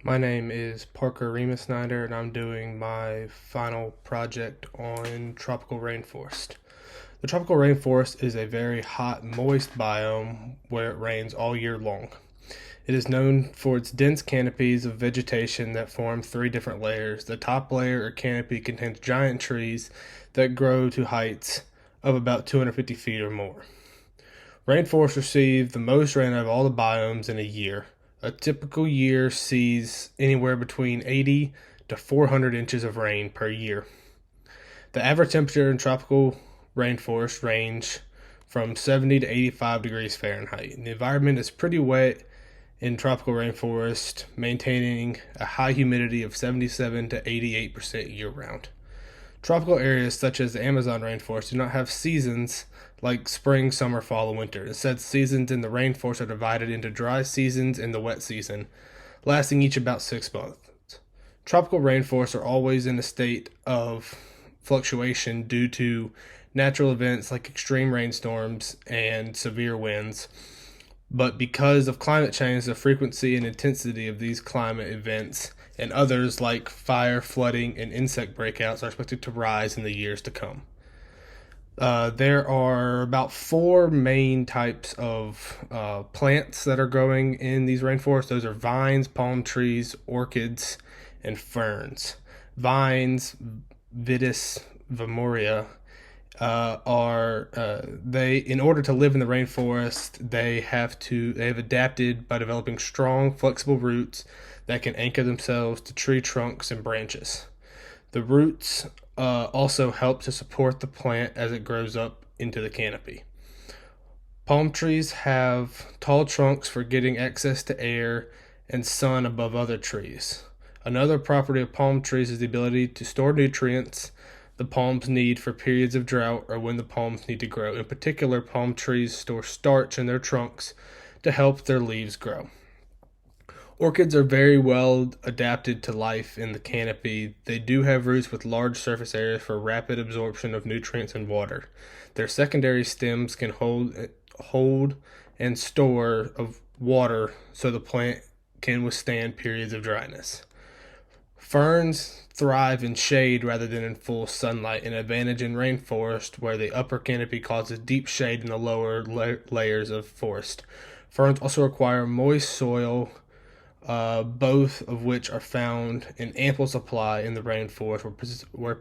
My name is Parker Remus Snyder, and I'm doing my final project on tropical rainforest. The tropical rainforest is a very hot, moist biome where it rains all year long. It is known for its dense canopies of vegetation that form three different layers. The top layer or canopy contains giant trees that grow to heights of about 250 feet or more. Rainforests receive the most rain out of all the biomes in a year. A typical year sees anywhere between 80 to 400 inches of rain per year. The average temperature in tropical rainforests range from 70 to 85 degrees Fahrenheit. The environment is pretty wet in tropical rainforest, maintaining a high humidity of 77 to 88% year round. Tropical areas such as the Amazon rainforest do not have seasons like spring, summer, fall, and winter. Instead, seasons in the rainforest are divided into dry seasons and the wet season, lasting each about 6 months. Tropical rainforests are always in a state of fluctuation due to natural events like extreme rainstorms and severe winds. But because of climate change, the frequency and intensity of these climate events and others like fire, flooding, and insect breakouts are expected to rise in the years to come. There are about four main types of plants that are growing in these rainforests. Those are vines, palm trees, orchids, and ferns. Vines, Vitis vermoria, they in order to live in the rainforest they have adapted by developing strong flexible roots that can anchor themselves to tree trunks and branches. The roots also help to support the plant as it grows up into the canopy. Palm trees have tall trunks for getting access to air and sun above other trees. Another property of palm trees is the ability to store nutrients the palms need for periods of drought or when the palms need to grow. In particular, palm trees store starch in their trunks to help their leaves grow. Orchids are very well adapted to life in the canopy. They do have roots with large surface areas for rapid absorption of nutrients and water. Their secondary stems can hold and store of water so the plant can withstand periods of dryness. Ferns thrive in shade rather than in full sunlight, an advantage in rainforest where the upper canopy causes deep shade in the lower layers of forest. Ferns also require moist soil, both of which are found in ample supply in the rainforest where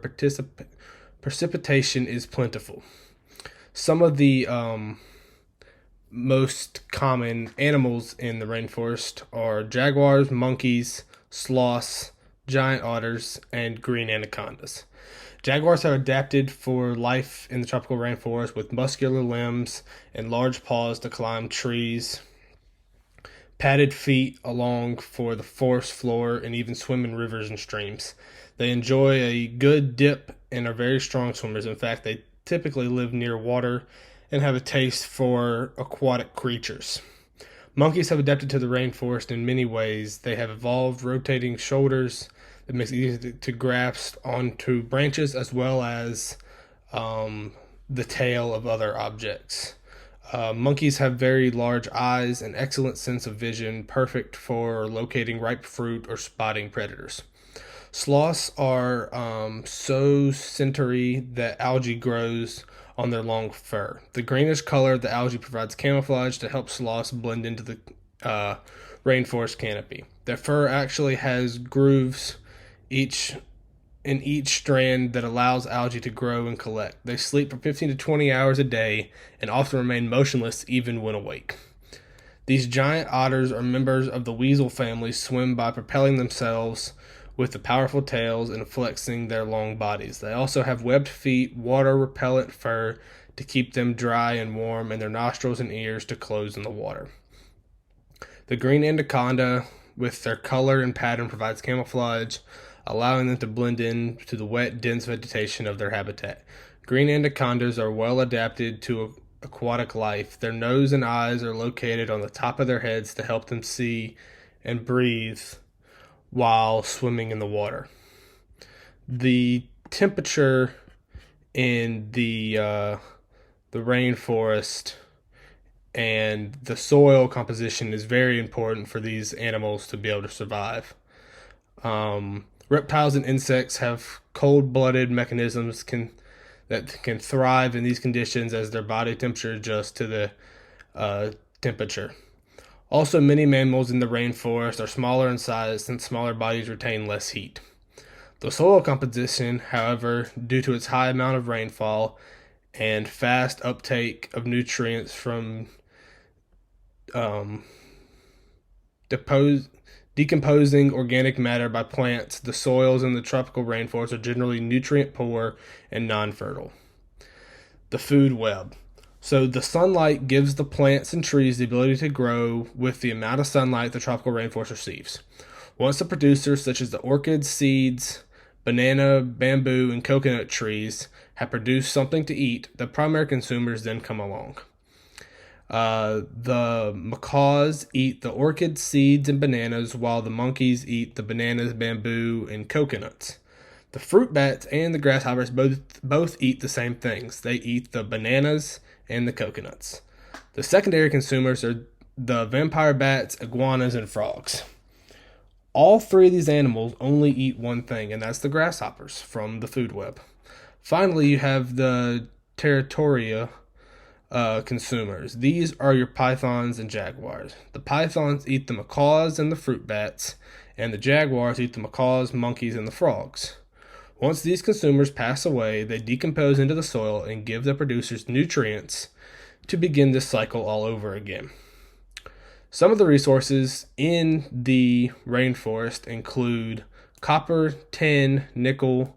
precipitation is plentiful. Some of the most common animals in the rainforest are jaguars, monkeys, sloths, giant otters, and green anacondas. Jaguars have adapted for life in the tropical rainforest with muscular limbs and large paws to climb trees, padded feet along for the forest floor, and even swim in rivers and streams. They enjoy a good dip and are very strong swimmers. In fact, they typically live near water and have a taste for aquatic creatures. Monkeys have adapted to the rainforest in many ways. They have evolved rotating shoulders that makes it easy to grasp onto branches as well as the tail of other objects. Monkeys have very large eyes and excellent sense of vision, perfect for locating ripe fruit or spotting predators. Sloths are so century that algae grows on their long fur. The greenish color of the algae provides camouflage to help sloths blend into the rainforest canopy. Their fur actually has grooves in each strand that allows algae to grow and collect. They sleep for 15 to 20 hours a day and often remain motionless even when awake. These giant otters are members of the weasel family, swim by propelling themselves with the powerful tails and flexing their long bodies. They also have webbed feet, water-repellent fur to keep them dry and warm, and their nostrils and ears to close in the water. The green anaconda, with their color and pattern, provides camouflage, allowing them to blend in to the wet, dense vegetation of their habitat. Green anacondas are well adapted to aquatic life. Their nose and eyes are located on the top of their heads to help them see and breathe while swimming in the water. The temperature in the rainforest and the soil composition is very important for these animals to be able to survive. Reptiles and insects have cold-blooded mechanisms that can thrive in these conditions as their body temperature adjusts to the temperature. Also, many mammals in the rainforest are smaller in size since smaller bodies retain less heat. The soil composition, however, due to its high amount of rainfall and fast uptake of nutrients from um, depose, decomposing organic matter by plants, the soils in the tropical rainforest are generally nutrient poor and non fertile. The food web. So, the sunlight gives the plants and trees the ability to grow with the amount of sunlight the tropical rainforest receives. Once the producers, such as the orchids, seeds, banana, bamboo, and coconut trees, have produced something to eat, the primary consumers then come along. The macaws eat the orchid seeds and bananas, while the monkeys eat the bananas, bamboo, and coconuts. The fruit bats and the grasshoppers both eat the same things. They eat the bananas and the coconuts. The secondary consumers are the vampire bats, iguanas, and frogs. All three of these animals only eat one thing, and that's the grasshoppers from the food web. Finally, you have the territoria consumers. These are your pythons and jaguars. The pythons eat the macaws and the fruit bats, and the jaguars eat the macaws, monkeys, and the frogs. Once these consumers pass away, they decompose into the soil and give the producers nutrients to begin this cycle all over again. Some of the resources in the rainforest include copper, tin, nickel,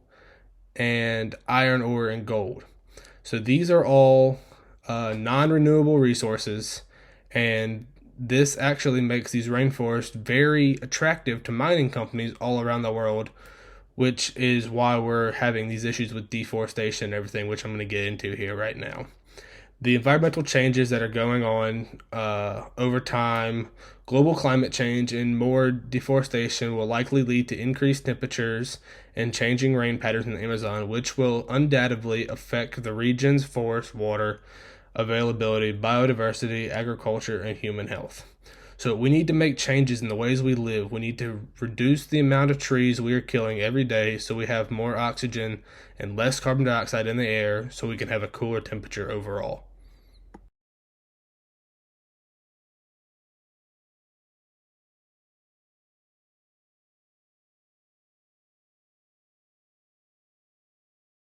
and iron ore and gold. So these are all non-renewable resources, and this actually makes these rainforests very attractive to mining companies all around the world, which is why we're having these issues with deforestation and everything, which I'm going to get into here right now. The environmental changes that are going on over time, global climate change, and more deforestation will likely lead to increased temperatures and changing rain patterns in the Amazon, which will undoubtedly affect the region's forest water availability, biodiversity, agriculture, and human health. So we need to make changes in the ways we live. We need to reduce the amount of trees we are killing every day so we have more oxygen and less carbon dioxide in the air so we can have a cooler temperature overall.